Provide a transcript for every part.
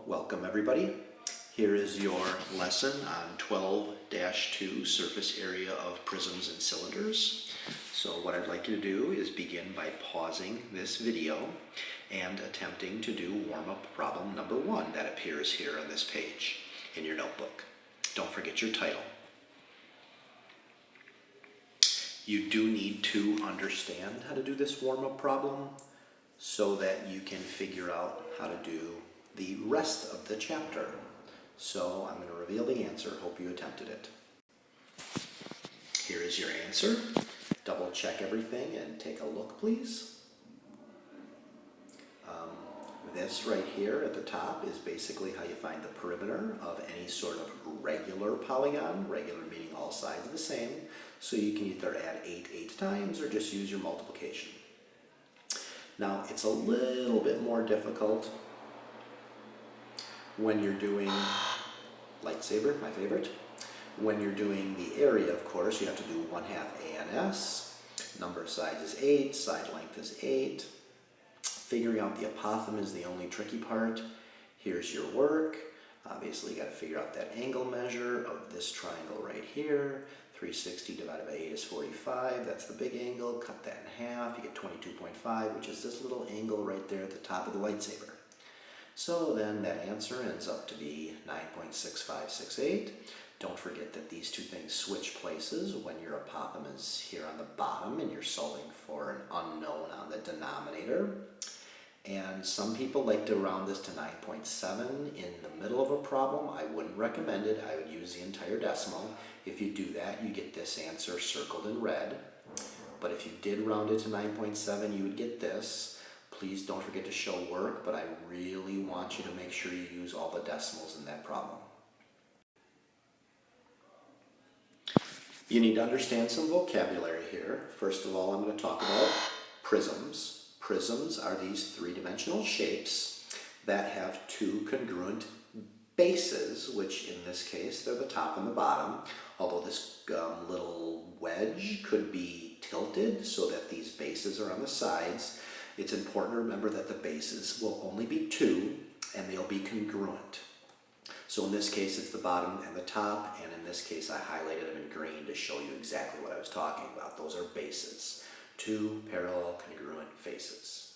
Welcome everybody. Here is your lesson on 12-2 surface area of prisms and cylinders. So what I'd like you to do is begin by pausing this video and attempting to do warm-up problem number 1 that appears here on this page in your notebook. Don't forget your title. You do need to understand how to do this warm-up problem so that you can figure out how to do the rest of the chapter. So I'm going to reveal the answer. Hope you attempted it. Here is your answer. Double check everything and take a look, please. This right here at the top is basically how you find the perimeter of any sort of regular polygon, regular meaning all sides are the same, so you can either add 8 times or just use your multiplication. Now it's a little bit more difficult when you're doing lightsaber, my favorite. When you're doing the area, of course, you have to do 1/2 ANS. Number of sides is 8, side length is 8. Figuring out the apothem is the only tricky part. Here's your work. Obviously, you got to figure out that angle measure of this triangle right here. 360 divided by 8 is 45. That's the big angle. Cut that in half. You get 22.5, which is this little angle right there at the top of the lightsaber. So then that answer ends up to be 9.6568. Don't forget that these two things switch places when your apothem is here on the bottom and you're solving for an unknown on the denominator. And some people like to round this to 9.7 in the middle of a problem. I wouldn't recommend it. I would use the entire decimal. If you do that, you get this answer circled in red. But if you did round it to 9.7, you would get this. Please don't forget to show work, but I really want you to make sure you use all the decimals in that problem. You need to understand some vocabulary here. First of all, I'm going to talk about prisms. Prisms are these three-dimensional shapes that have two congruent bases, which in this case, they're the top and the bottom, although this little wedge could be tilted so that these bases are on the sides. It's important to remember that the bases will only be 2 and they'll be congruent. So in this case, it's the bottom and the top, and in this case, I highlighted them in green to show you exactly what I was talking about. Those are bases. 2 parallel congruent faces.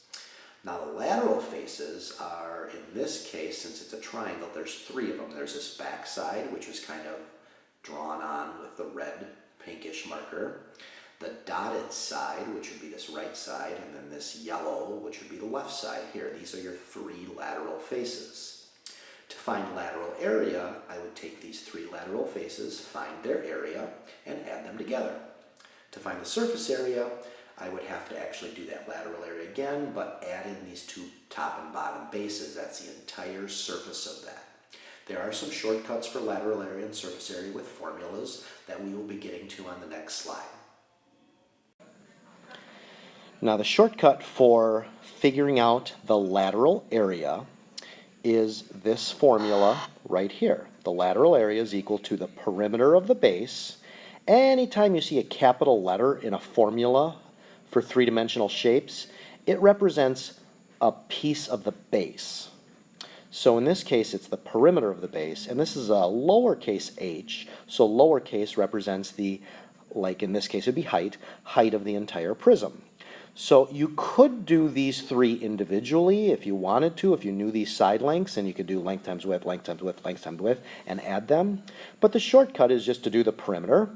Now the lateral faces are, in this case, since it's a triangle, there's 3 of them. There's this back side, which was kind of drawn on with the red pinkish marker. The dotted side, which would be this right side, and then this yellow, which would be the left side here. These are your 3 lateral faces. To find lateral area, I would take these 3 lateral faces, find their area, and add them together. To find the surface area, I would have to actually do that lateral area again, but add in these 2 top and bottom bases. That's the entire surface of that. There are some shortcuts for lateral area and surface area with formulas that we will be getting to on the next slide. Now the shortcut for figuring out the lateral area is this formula right here. The lateral area is equal to the perimeter of the base. Anytime you see a capital letter in a formula for three-dimensional shapes, it represents a piece of the base. So in this case, it's the perimeter of the base, and this is a lowercase h, so lowercase represents the, like in this case, it would be height of the entire prism. So you could do these 3 individually if you wanted to, if you knew these side lengths, and you could do length times width, length times width, length times width, and add them. But the shortcut is just to do the perimeter,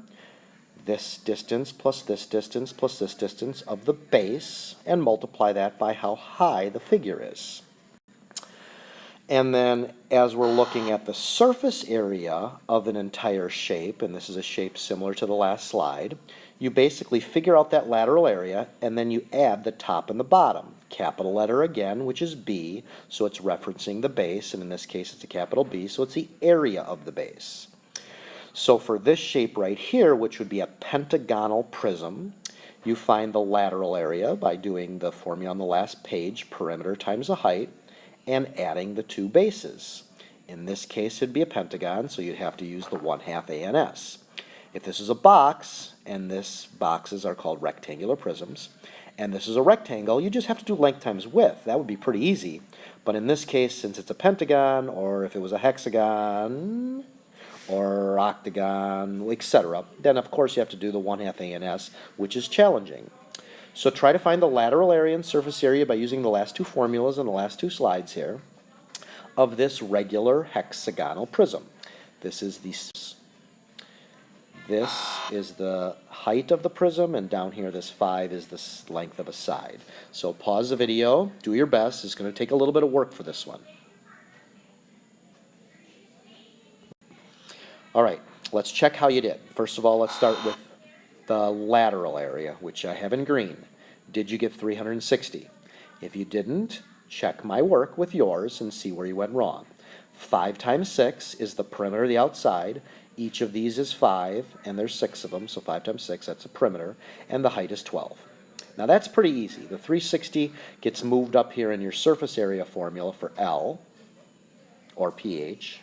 this distance plus this distance plus this distance of the base, and multiply that by how high the figure is. And then as we're looking at the surface area of an entire shape, and this is a shape similar to the last slide, you basically figure out that lateral area and then you add the top and the bottom. Capital letter again, which is B, so it's referencing the base, and in this case it's a capital B, so it's the area of the base. So for this shape right here, which would be a pentagonal prism, you find the lateral area by doing the formula on the last page, perimeter times the height, and adding the 2 bases. In this case, it'd be a pentagon, so you'd have to use the 1/2 ANS. If this is a box, and this boxes are called rectangular prisms, and this is a rectangle, you just have to do length times width. That would be pretty easy. But in this case, since it's a pentagon, or if it was a hexagon, or octagon, etc., then of course you have to do the 1/2 ANS, which is challenging. So try to find the lateral area and surface area by using the last two formulas in the last two slides here of this regular hexagonal prism. This is the height of the prism, and down here this 5 is the length of a side. So pause the video, do your best. It's going to take a little bit of work for this one. All right, let's check how you did. First of all, let's start with the lateral area, which I have in green. Did you get 360? If you didn't, check my work with yours and see where you went wrong. 5 times 6 is the perimeter of the outside. Each of these is 5, and there's 6 of them, so 5 times 6, that's a perimeter, and the height is 12. Now that's pretty easy. The 360 gets moved up here in your surface area formula for L, or pH.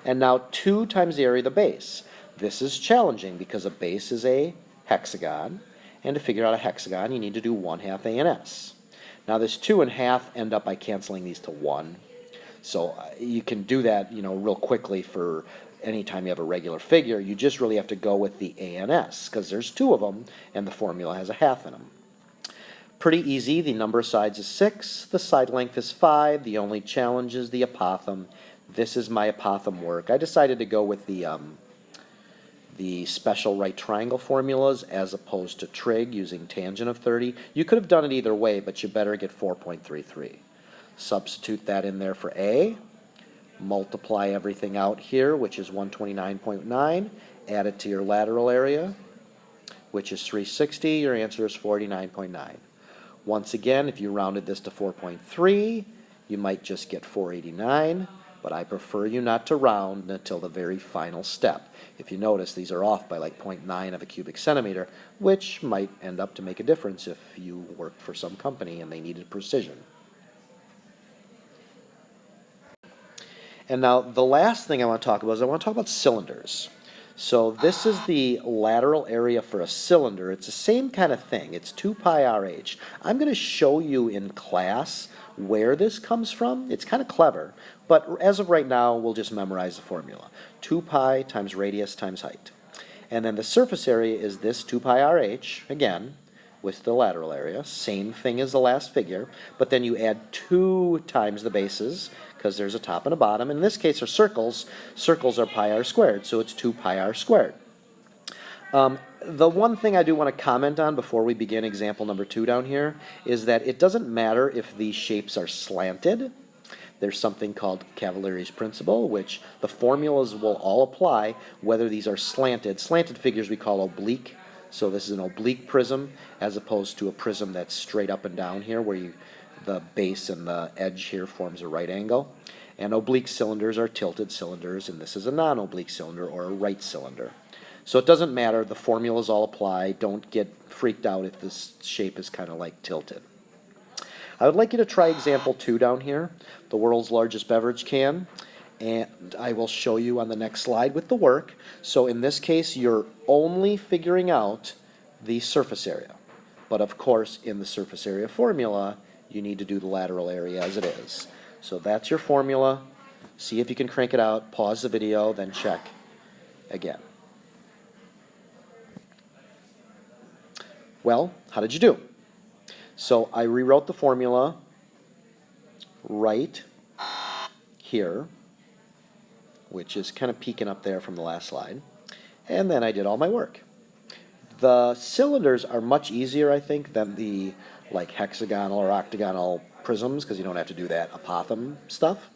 And now 2 times the area of the base. This is challenging because a base is a hexagon, and to figure out a hexagon you need to do 1/2 ANS. Now this 2 and half end up by canceling these to 1. So you can do that, real quickly for any time you have a regular figure. You just really have to go with the ANS because there's 2 of them and the formula has a half in them. Pretty easy. The number of sides is 6. The side length is 5. The only challenge is the apothem. This is my apothem work. I decided to go with the special right triangle formulas as opposed to trig using tangent of 30. You could have done it either way, but you better get 4.33. Substitute that in there for A. Multiply everything out here, which is 129.9. Add it to your lateral area, which is 360. Your answer is 49.9. Once again, if you rounded this to 4.3, you might just get 489. But I prefer you not to round until the very final step. If you notice, these are off by like 0.9 of a cubic centimeter, which might end up to make a difference if you work for some company and they needed precision. And now the last thing I want to talk about is I want to talk about cylinders. So this is the lateral area for a cylinder. It's the same kind of thing. It's 2 pi RH. I'm going to show you in class where this comes from. It's kind of clever, but as of right now, we'll just memorize the formula. 2 pi times radius times height. And then the surface area is this 2 pi RH, again, with the lateral area. Same thing as the last figure, but then you add 2 times the bases, because there's a top and a bottom. In this case are circles. Circles are pi r squared, so it's 2 pi r squared. The one thing I do want to comment on before we begin example number 2 down here is that it doesn't matter if these shapes are slanted. There's something called Cavaliere's principle, which the formulas will all apply whether these are slanted. Slanted figures we call oblique. So this is an oblique prism as opposed to a prism that's straight up and down here where the base and the edge here forms a right angle. And oblique cylinders are tilted cylinders, and this is a non-oblique cylinder or a right cylinder. So it doesn't matter, the formulas all apply. Don't get freaked out if this shape is kind of like tilted. I would like you to try example 2 down here, the world's largest beverage can, and I will show you on the next slide with the work. So in this case, you're only figuring out the surface area. But of course, in the surface area formula, you need to do the lateral area as it is. So that's your formula. See if you can crank it out, pause the video, then check again. Well, how did you do? So I rewrote the formula right here, which is kind of peeking up there from the last slide, and then I did all my work. The cylinders are much easier, I think, than the hexagonal or octagonal prisms, because you don't have to do that apothem stuff.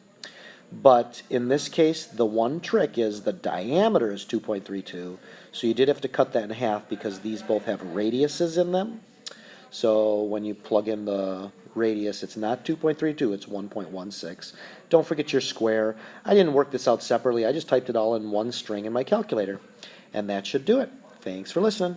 But in this case, the one trick is the diameter is 2.32, so you did have to cut that in half because these both have radiuses in them. So when you plug in the radius, it's not 2.32, it's 1.16. Don't forget your square. I didn't work this out separately. I just typed it all in one string in my calculator. And that should do it. Thanks for listening.